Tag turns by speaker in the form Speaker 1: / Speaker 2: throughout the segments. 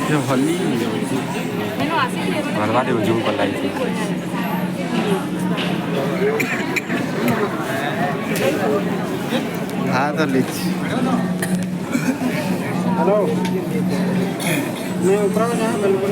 Speaker 1: यो हल्ली घरबाट जिउको लागि तो लीच
Speaker 2: हेलो मैं ऊपर हूँ यहाँ बिल्कुल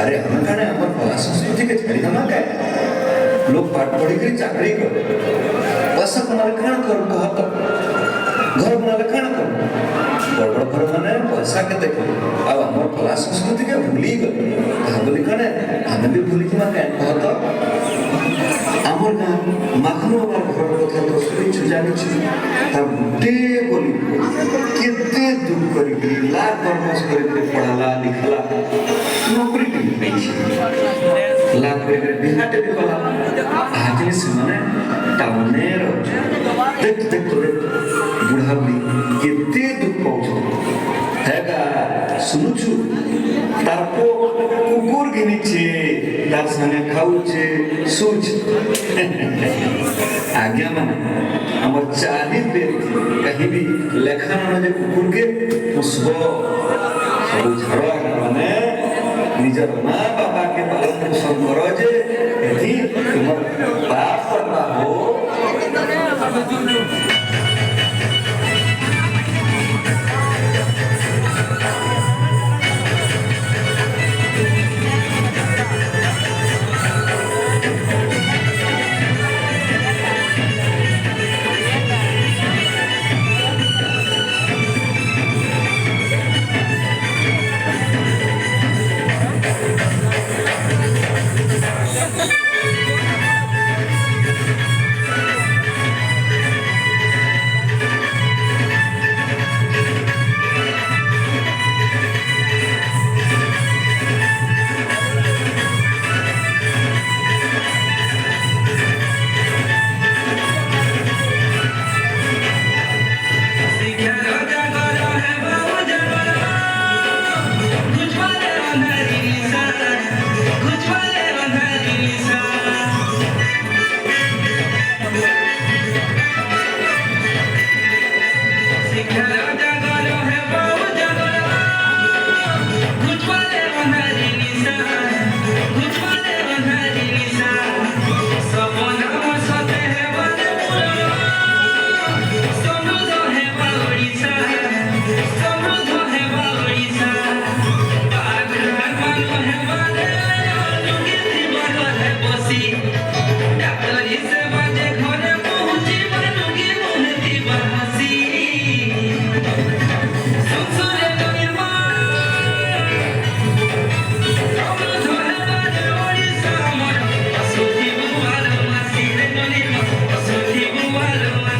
Speaker 3: अरे हमें कहने हमारे कला संस्कृति के छड़ी हम क्या लोग पाठ पढ़ी कर चाकरी कर पैसा कमाने खाना कर कहत घर बनाले खाना कर बड़ बड़ घर माने पैसा के देखो अब हमार कला संस्कृति के भूली गए कहा बोली कहने हमें भी भूली किमा क्या कहत আমার গাঁ মাখনো আমার ঘর কথা তো শুনেছি জানিছি তার গোটে বলি কেতে দুঃখ করি লাখ বরমাস করে পড়ালা লিখালা নৌকরি টিভি পেয়েছি লাখ করে বিহাটে বি কলা আজ সেমানে টাউনে রହୁଛି দেখতে দেখতে বুড়া বুড়ি কেতে দুঃখ পাউছ হেগা শুনুছু তার কুকুর ঘিনিছে তার সঙ্গে খাউছে শুছে आज्ञा माने हमर चाली पे कहीं भी लेखा माने कुकुर के पुष्प सब झड़वा माने निजर माँ बाबा के पालन पोषण करो जे यदि तुमर बाप करना हो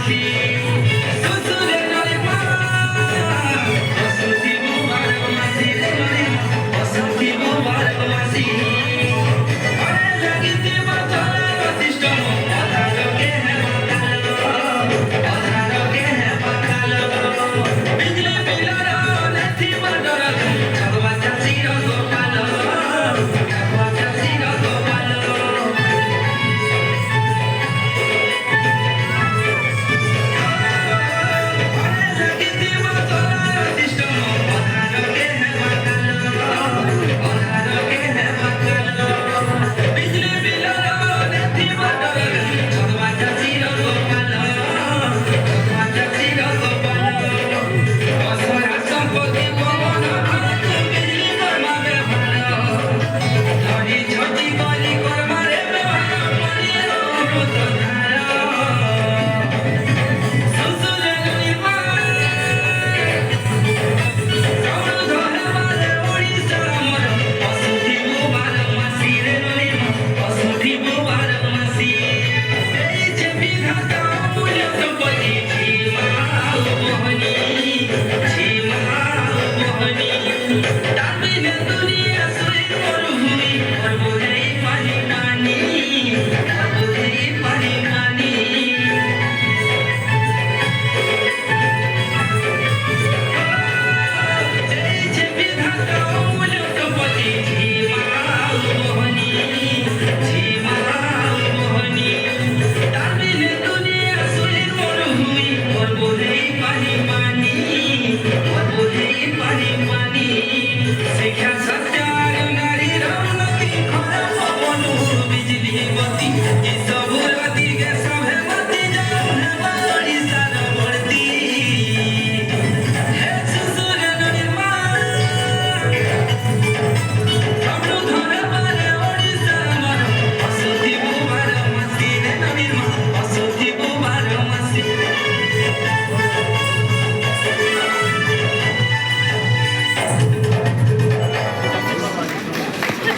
Speaker 4: See